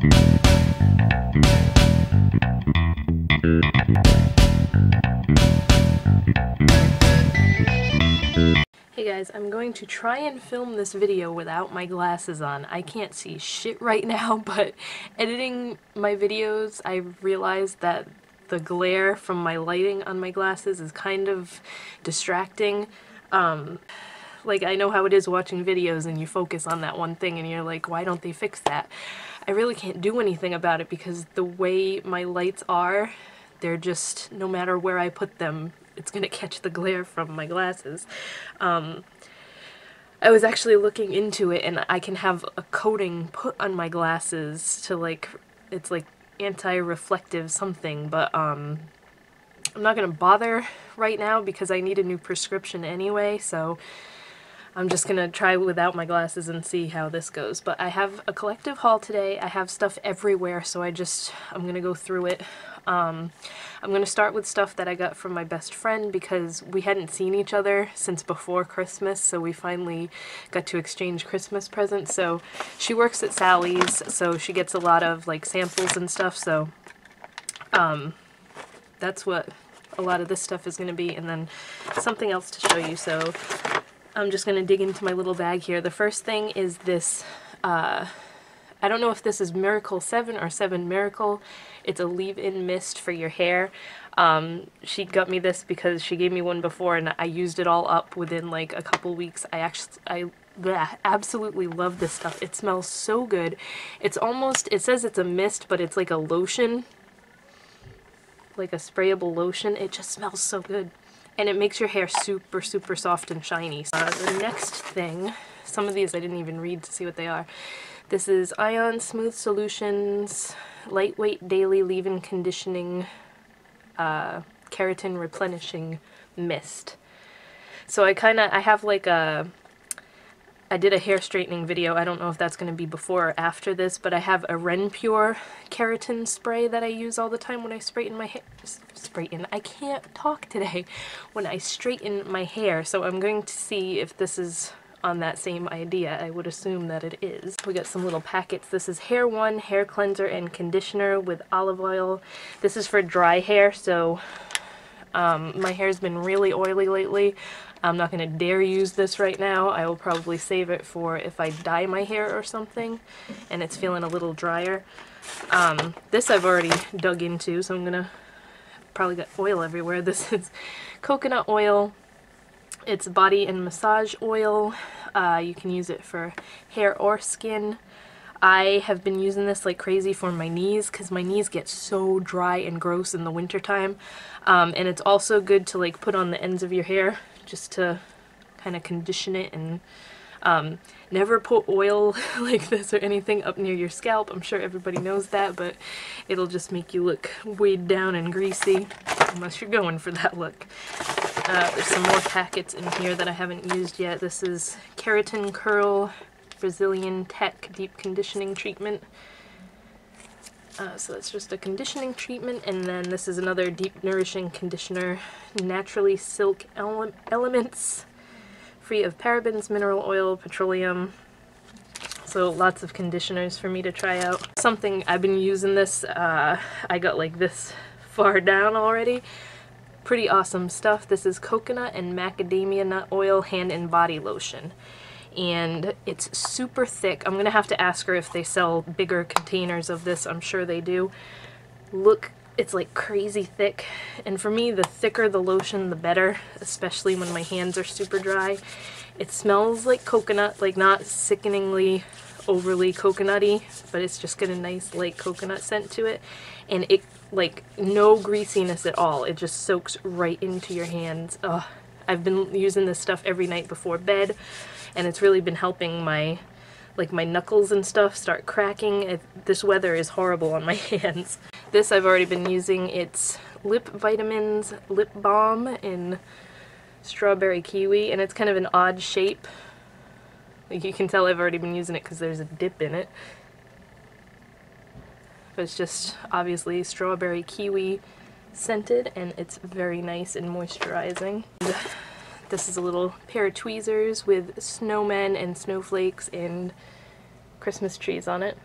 Hey guys, I'm going to try and film this video without my glasses on. I can't see shit right now, but editing my videos, I realized that the glare from my lighting on my glasses is kind of distracting. Like, I know how it is watching videos and you focus on that one thing and you're like, why don't they fix that? I really can't do anything about it because the way my lights are, they're just, no matter where I put them, it's gonna catch the glare from my glasses. I was actually looking into it, and I can have a coating put on my glasses to, like, it's like anti-reflective something, but I'm not gonna bother right now because I need a new prescription anyway, so I'm just gonna try without my glasses and see how this goes. But I have a collective haul today. I have stuff everywhere, so I'm gonna go through it. I'm gonna start with stuff that I got from my best friend because we hadn't seen each other since before Christmas, so we finally got to exchange Christmas presents. So she works at Sally's, so she gets a lot of like samples and stuff, so that's what a lot of this stuff is gonna be, and then something else to show you. So I'm just gonna dig into my little bag here. The first thing is this, I don't know if this is Miracle 7 or 7 Miracle. It's a leave-in mist for your hair. She got me this because she gave me one before and I used it all up within like a couple weeks. I absolutely love this stuff. It smells so good. It's almost, it says it's a mist, but it's like a lotion. Like a sprayable lotion. It just smells so good. And it makes your hair super, super soft and shiny. The next thing, some of these I didn't even read to see what they are. This is Ion Smooth Solutions Lightweight Daily Leave-In Conditioning Keratin Replenishing Mist. So I have like I did a hair straightening video. I don't know if that's going to be before or after this, but I have a Ren Pure keratin spray that I use all the time when I straighten my hair. I can't talk today. When I straighten my hair, so I'm going to see if this is on that same idea. I would assume that it is. We got some little packets. This is Hair One Hair Cleanser and Conditioner with olive oil. This is for dry hair, so my hair's been really oily lately. I'm not going to dare use this right now. I will probably save it for if I dye my hair or something and it's feeling a little drier. This I've already dug into, so I'm gonna probably got oil everywhere. This is coconut oil. It's body and massage oil. You can use it for hair or skin. I have been using this like crazy for my knees because my knees get so dry and gross in the wintertime. And it's also good to like put on the ends of your hair just to kind of condition it, and never put oil like this or anything up near your scalp. I'm sure everybody knows that, but it'll just make you look weighed down and greasy unless you're going for that look. There's some more packets in here that I haven't used yet. This is Keratin Curl Brazilian Tech Deep Conditioning Treatment. So it's just a conditioning treatment, and then this is another deep nourishing conditioner, naturally silk elements, free of parabens, mineral oil, petroleum. So lots of conditioners for me to try out. Something I've been using this, I got like this far down already. Pretty awesome stuff. This is coconut and macadamia nut oil hand and body lotion. And it's super thick. I'm gonna have to ask her if they sell bigger containers of this. I'm sure they do. Look, it's like crazy thick. And for me, the thicker the lotion, the better, especially when my hands are super dry. It smells like coconut, like not sickeningly overly coconutty, but it's just got a nice light coconut scent to it. And it, like, no greasiness at all. It just soaks right into your hands. Ugh. I've been using this stuff every night before bed, and it's really been helping my knuckles and stuff start cracking. This weather is horrible on my hands. This I've already been using. It's Lip Vitamins Lip Balm in Strawberry Kiwi, and it's kind of an odd shape. Like, you can tell I've already been using it because there's a dip in it. But it's just obviously Strawberry Kiwi scented, and it's very nice and moisturizing. And this is a little pair of tweezers with snowmen and snowflakes and Christmas trees on it.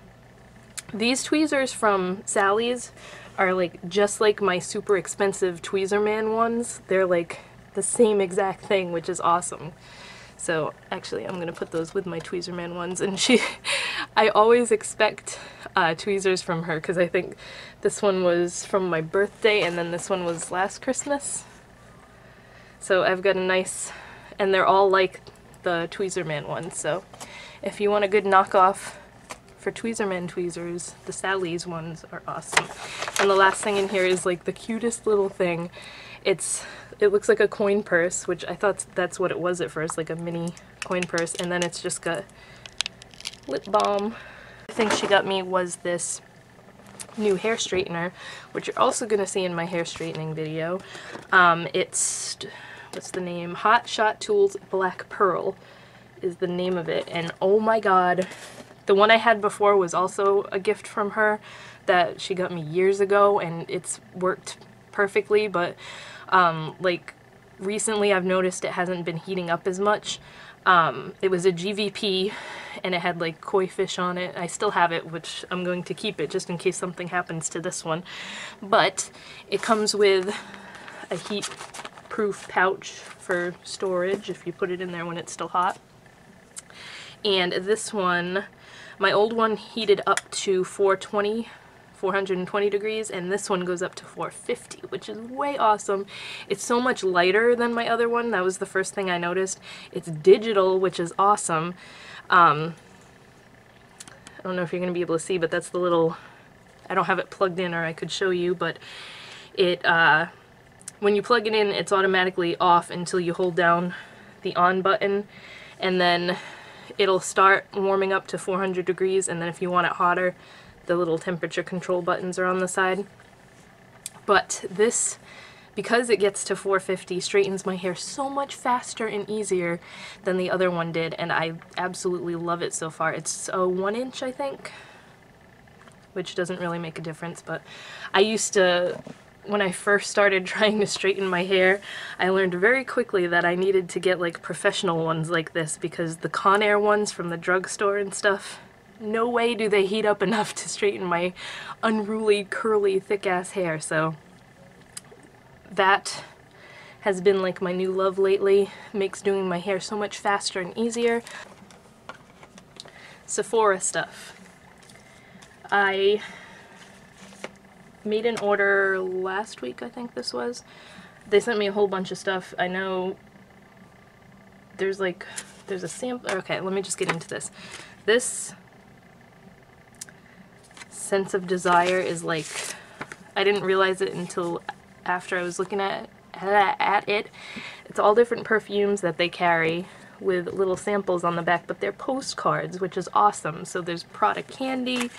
These tweezers from Sally's are like just like my super expensive Tweezerman ones. They're like the same exact thing, which is awesome. So actually I'm gonna put those with my Tweezerman ones, and I always expect tweezers from her because I think this one was from my birthday and then this one was last Christmas. So I've got a nice, and they're all like the Tweezerman ones, so if you want a good knockoff for Tweezerman tweezers, the Sally's ones are awesome. And the last thing in here is like the cutest little thing. It looks like a coin purse, which I thought that's what it was at first, like a mini coin purse, and then it's just got lip balm. The thing she got me was this new hair straightener, which you're also going to see in my hair straightening video. It's, what's the name? Hot Shot Tools Black Pearl is the name of it, and oh my god, the one I had before was also a gift from her that she got me years ago, and it's worked perfectly, but like recently I've noticed it hasn't been heating up as much. It was a GVP and it had like koi fish on it. I still have it, which I'm going to keep it just in case something happens to this one. But it comes with a heat-proof pouch for storage if you put it in there when it's still hot. And this one, my old one heated up to 420 degrees, and this one goes up to 450, which is way awesome. It's so much lighter than my other one. That was the first thing I noticed. It's digital, which is awesome. I don't know if you're going to be able to see, but that's the little, I don't have it plugged in, or I could show you, but it, when you plug it in, it's automatically off until you hold down the on button, and then it'll start warming up to 400 degrees, and then if you want it hotter, the little temperature control buttons are on the side. But this, because it gets to 450, straightens my hair so much faster and easier than the other one did, and I absolutely love it so far. It's a 1 inch, I think, which doesn't really make a difference, but I used to, when I first started trying to straighten my hair, I learned very quickly that I needed to get like professional ones like this, because the Conair ones from the drugstore and stuff, no way do they heat up enough to straighten my unruly, curly, thick-ass hair. So that has been like my new love lately. Makes doing my hair so much faster and easier. Sephora stuff. I made an order last week, I think this was. They sent me a whole bunch of stuff. I know there's a sample. Okay, let me just get into this. This Sense of Desire is like, I didn't realize it until after I was looking at it. It's all different perfumes that they carry with little samples on the back, but they're postcards, which is awesome. So there's Prada Candy,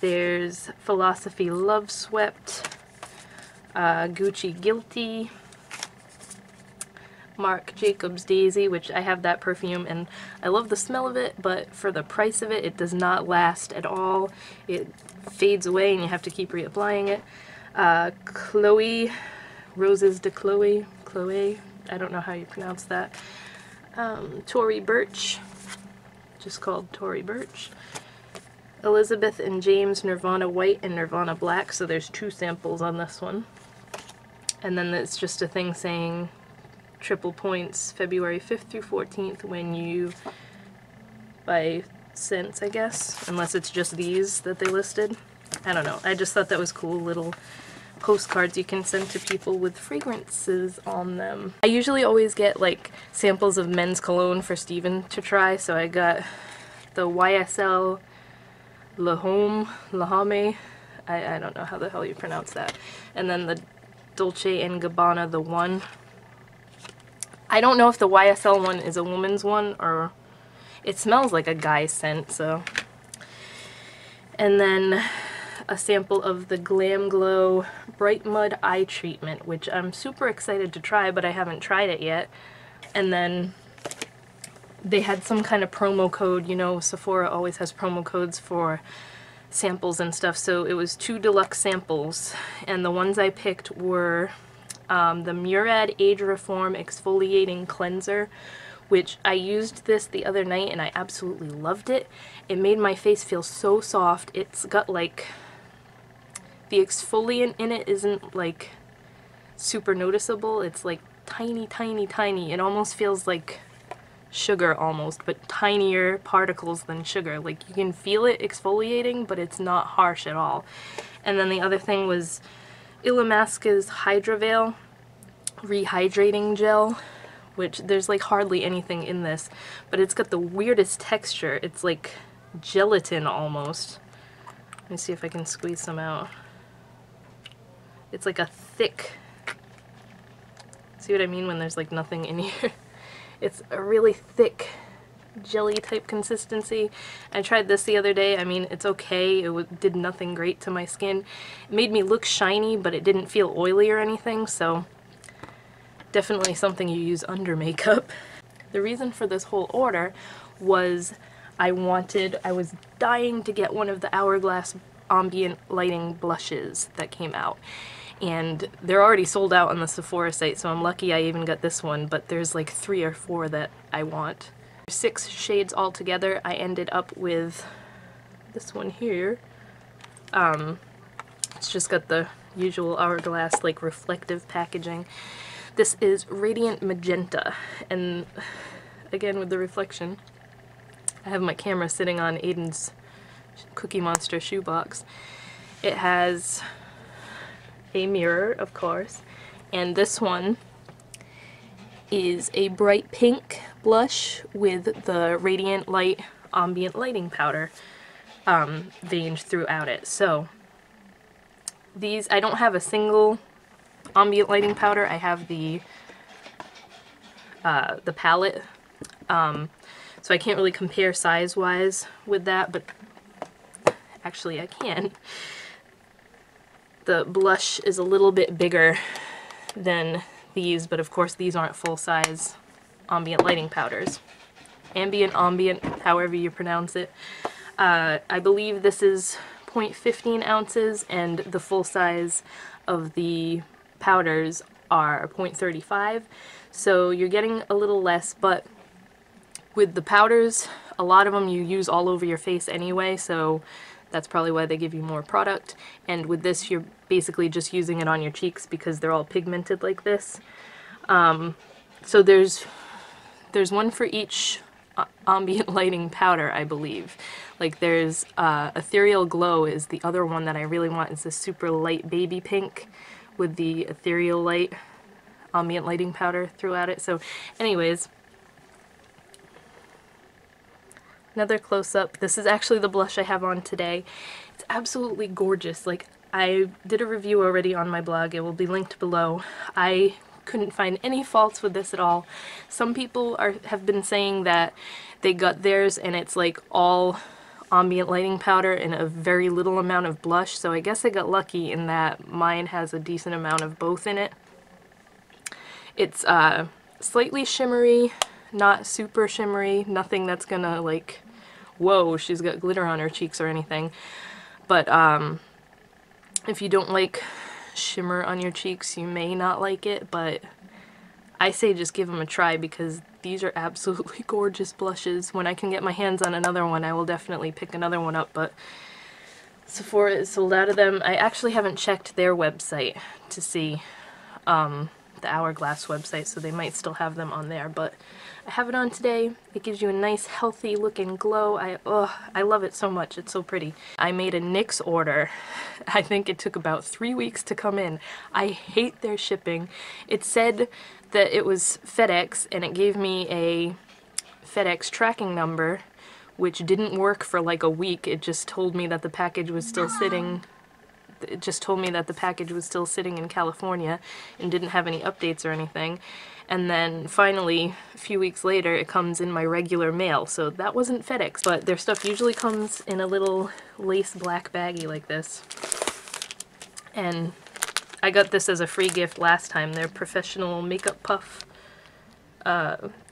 there's Philosophy Love Swept, Gucci Guilty, Marc Jacobs Daisy, which I have that perfume and I love the smell of it, but for the price of it, it does not last at all. It fades away and you have to keep reapplying it. Chloe, Roses de Chloe, I don't know how you pronounce that. Tory Burch, just called Tory Burch. Elizabeth and James Nirvana White and Nirvana Black, so there's 2 samples on this one. And then it's just a thing saying triple points February 5th through 14th when you buy scents, I guess, unless it's just these that they listed. I don't know, I just thought that was cool, little postcards you can send to people with fragrances on them. I usually always get like samples of men's cologne for Steven to try, so I got the YSL Lahame, I don't know how the hell you pronounce that, and then the Dolce & Gabbana The One. I don't know if the YSL one is a woman's one, or it smells like a guy's scent, so. And then a sample of the Glam Glow Bright Mud Eye Treatment, which I'm super excited to try, but I haven't tried it yet. And then they had some kind of promo code, you know, Sephora always has promo codes for samples and stuff, so it was 2 deluxe samples, and the ones I picked were the Murad Age Reform Exfoliating Cleanser, which I used this the other night and I absolutely loved it. It made my face feel so soft. It's got like, the exfoliant in it isn't like super noticeable. It's like tiny, tiny, tiny. It almost feels like sugar almost, but tinier particles than sugar. Like you can feel it exfoliating, but it's not harsh at all. And then the other thing was Illamasqua's Hydra Veil Rehydrating Gel, which there's like hardly anything in this, but it's got the weirdest texture. It's like gelatin almost. Let me see if I can squeeze some out. It's like a thick, see what I mean when there's like nothing in here? It's a really thick jelly type consistency. I tried this the other day. I mean, it's okay. It did nothing great to my skin. It made me look shiny, but it didn't feel oily or anything, so definitely something you use under makeup. The reason for this whole order was I was dying to get one of the Hourglass ambient lighting blushes that came out. And they're already sold out on the Sephora site, so I'm lucky I even got this one, but there's like 3 or 4 that I want. 6 shades altogether. I ended up with this one here. It's just got the usual Hourglass like reflective packaging. This is Radiant Magenta, and again with the reflection. I have my camera sitting on Aiden's Cookie Monster shoebox. It has a mirror, of course, and this one is a bright pink blush with the Radiant Light Ambient Lighting Powder veined throughout it. So these, I don't have a single ambient lighting powder. I have the palette, so I can't really compare size-wise with that, but actually I can. The blush is a little bit bigger than these, but of course these aren't full-size ambient lighting powders. Ambient, however you pronounce it. I believe this is 0.15 ounces, and the full size of the powders are 0.35, so you're getting a little less, but with the powders, a lot of them you use all over your face anyway, so that's probably why they give you more product. And with this, you're basically just using it on your cheeks because they're all pigmented like this. So there's one for each ambient lighting powder, I believe. Like there's Ethereal Glow is the other one that I really want. It's this super light baby pink with the Ethereal Light ambient lighting powder throughout it. So anyways, another close-up. This is actually the blush I have on today. It's absolutely gorgeous. Like, I did a review already on my blog. It will be linked below. I couldn't find any faults with this at all. Some people have been saying that they got theirs and it's like all ambient lighting powder and a very little amount of blush, so I guess I got lucky in that mine has a decent amount of both in it. It's slightly shimmery, not super shimmery, nothing that's gonna like, whoa, she's got glitter on her cheeks or anything. But if you don't like shimmer on your cheeks, you may not like it, but I say just give them a try because these are absolutely gorgeous blushes. When I can get my hands on another one, I will definitely pick another one up, but Sephora is sold out of them. I actually haven't checked their website to see the Hourglass website, so they might still have them on there, but I have it on today. It gives you a nice healthy looking glow. I love it so much. It's so pretty. I made a NYX order. I think it took about 3 weeks to come in. I hate their shipping. It said that it was FedEx, and it gave me a FedEx tracking number, which didn't work for like a week. It just told me that the package was still sitting in California and didn't have any updates or anything. And then finally, a few weeks later, it comes in my regular mail. So that wasn't FedEx, but their stuff usually comes in a little lace black baggie like this. And I got this as a free gift last time. Their professional makeup puff,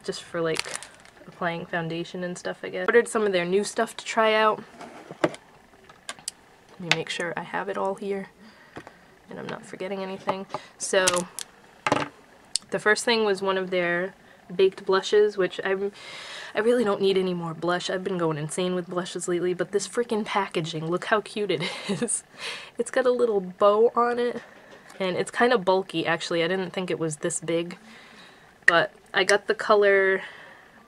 just for like applying foundation and stuff, I guess. Ordered some of their new stuff to try out. Let me make sure I have it all here and I'm not forgetting anything. So the first thing was one of their baked blushes, which I really don't need any more blush. I've been going insane with blushes lately, but this freaking packaging, look how cute it is. It's got a little bow on it, and it's kind of bulky actually. I didn't think it was this big, but I got the color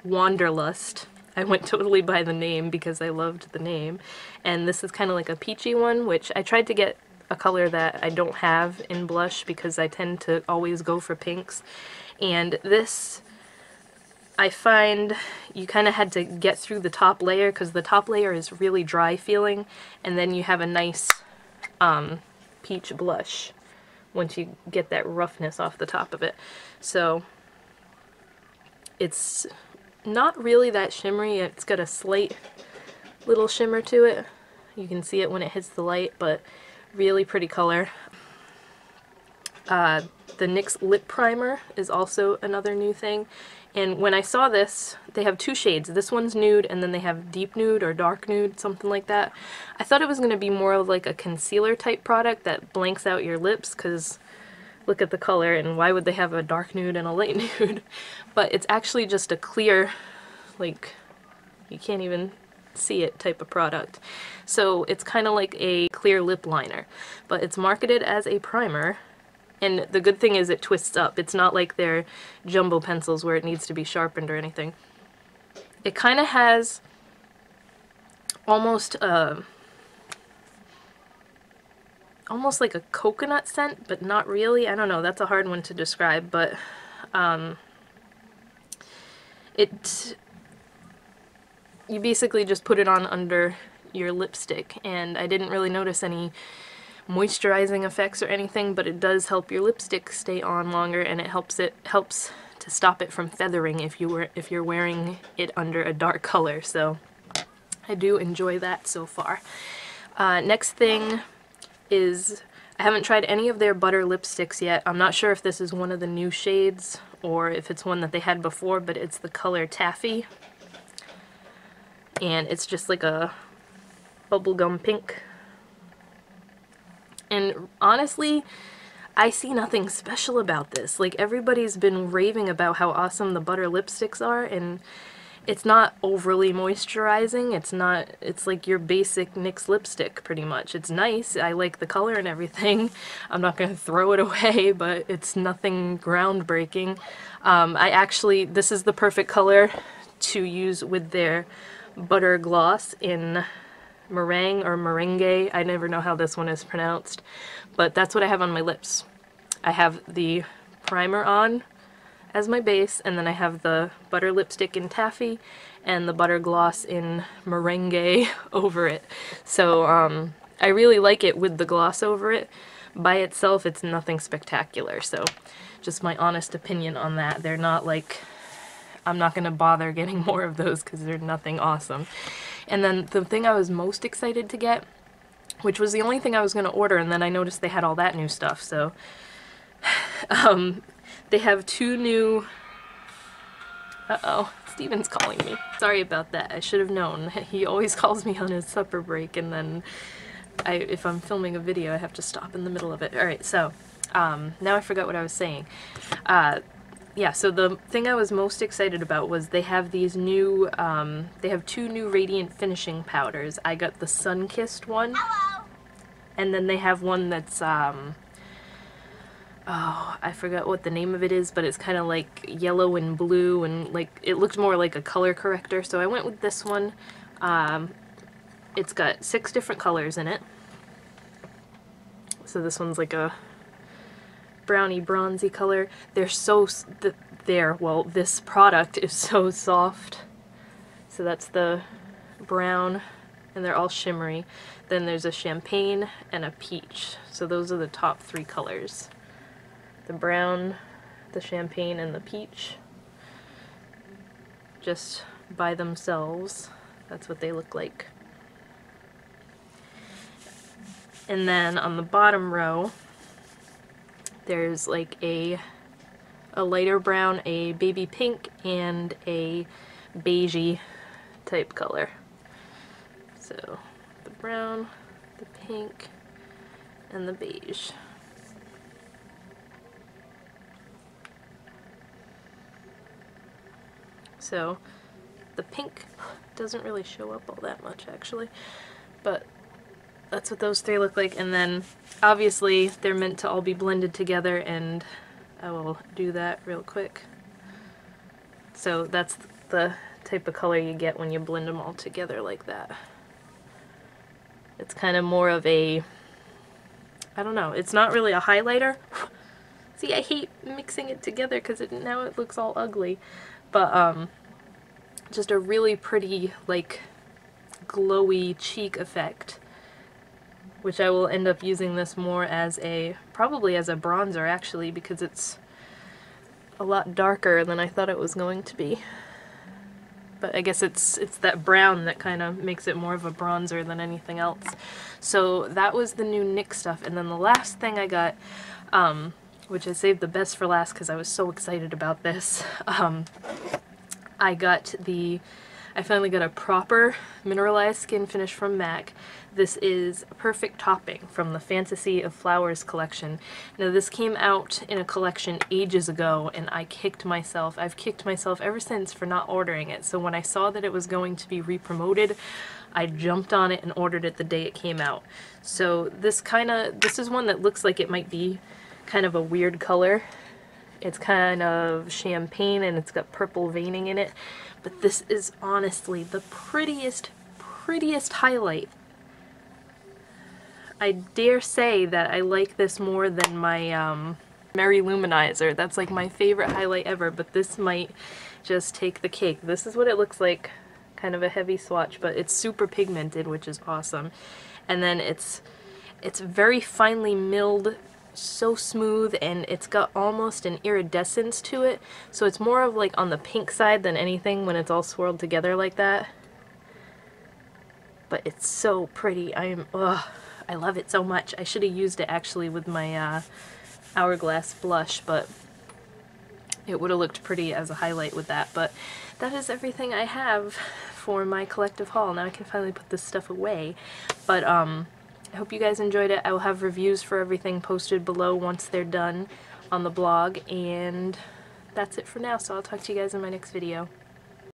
Wanderlust. I went totally by the name because I loved the name, and this is kind of like a peachy one, which I tried to get a color that I don't have in blush because I tend to always go for pinks, and this I find you kind of had to get through the top layer because the top layer is really dry feeling, and then you have a nice peach blush once you get that roughness off the top of it. So it's not really that shimmery. It's got a slight little shimmer to it. You can see it when it hits the light, but really pretty color. The NYX lip primer is also another new thing, and when I saw this, they have two shades. This one's nude, and then they have deep nude or dark nude, something like that. I thought it was going to be more of like a concealer type product that blanks out your lips, because look at the color, and why would they have a dark nude and a light nude? But it's actually just a clear, like, you can't even see it type of product. So it's kind of like a clear lip liner, but it's marketed as a primer. And the good thing is it twists up. It's not like their jumbo pencils where it needs to be sharpened or anything. It kind of has almost like a coconut scent, but not really. I don't know. That's a hard one to describe, but you basically just put it on under your lipstick, and I didn't really notice any moisturizing effects or anything, but it does help your lipstick stay on longer, and it helps to stop it from feathering if you're wearing it under a dark color. So I do enjoy that so far. Next thing is, I haven't tried any of their butter lipsticks yet. I'm not sure if this is one of the new shades or if it's one that they had before, but it's the color Taffy, and it's just like a bubblegum pink. And honestly, I see nothing special about this. Like, everybody's been raving about how awesome the butter lipsticks are, and it's not overly moisturizing. It's like your basic NYX lipstick, pretty much. It's nice. I like the color and everything. I'm not going to throw it away, but it's nothing groundbreaking. This is the perfect color to use with their butter gloss in meringue or merengue. I never know how this one is pronounced, but that's what I have on my lips. I have the primer on as my base, and then I have the butter lipstick in Taffy and the butter gloss in merengue over it. So I really like it with the gloss over it. By itself, it's nothing spectacular, so just my honest opinion on that. They're not like, I'm not going to bother getting more of those because they're nothing awesome. And then the thing I was most excited to get, which was the only thing I was going to order, and then I noticed they had all that new stuff, so they have two new... Uh-oh, Steven's calling me. Sorry about that. I should have known. He always calls me on his supper break, and then if I'm filming a video, I have to stop in the middle of it. Alright, so now I forgot what I was saying. Yeah, so the thing I was most excited about was they have these new, they have two new Radiant Finishing Powders. I got the Sun-Kissed one. Hello! And then they have one that's, oh, I forgot what the name of it is, but it's kind of like yellow and blue, and like, it looked more like a color corrector, so I went with this one. It's got 6 different colors in it. So this one's like a browny bronzy color. They're so this product is so soft. So that's the brown, and they're all shimmery. Then there's a champagne and a peach. So those are the top 3 colors. The brown, the champagne, and the peach. Just by themselves, that's what they look like. And then on the bottom row, there's like a lighter brown, a baby pink, and a beigey type color. So the brown, the pink, and the beige. So the pink doesn't really show up all that much actually, but that's what those three look like. And then obviously they're meant to all be blended together, and I will do that real quick. So that's the type of color you get when you blend them all together like that. It's kind of more of a, I don't know, it's not really a highlighter. See, I hate mixing it together because now it looks all ugly. But just a really pretty, like, glowy cheek effect, which I will end up using this more as a, probably as a bronzer actually, because it's a lot darker than I thought it was going to be. But I guess it's that brown that kind of makes it more of a bronzer than anything else. So that was the new NYX stuff. And then the last thing I got, which I saved the best for last because I was so excited about this, I finally got a proper mineralized skin finish from MAC. This is Perfect Topping from the Fantasy of Flowers collection. Now this came out in a collection ages ago, and I've kicked myself ever since for not ordering it. So when I saw that it was going to be re-promoted, I jumped on it and ordered it the day it came out. So this is one that looks like it might be kind of a weird color. It's kind of champagne and it's got purple veining in it, but this is honestly the prettiest highlight. I dare say that I like this more than my Merry Luminizer. That's like my favorite highlight ever, but this might just take the cake. This is what it looks like, kind of a heavy swatch, but it's super pigmented, which is awesome. And then it's very finely milled, so smooth, and it's got almost an iridescence to it, so it's more of like on the pink side than anything when it's all swirled together like that. But it's so pretty. I love it so much. I should have used it actually with my Hourglass blush, but it would have looked pretty as a highlight with that. But that is everything I have for my collective haul. Now I can finally put this stuff away. But I hope you guys enjoyed it. I will have reviews for everything posted below once they're done on the blog, and that's it for now, so I'll talk to you guys in my next video.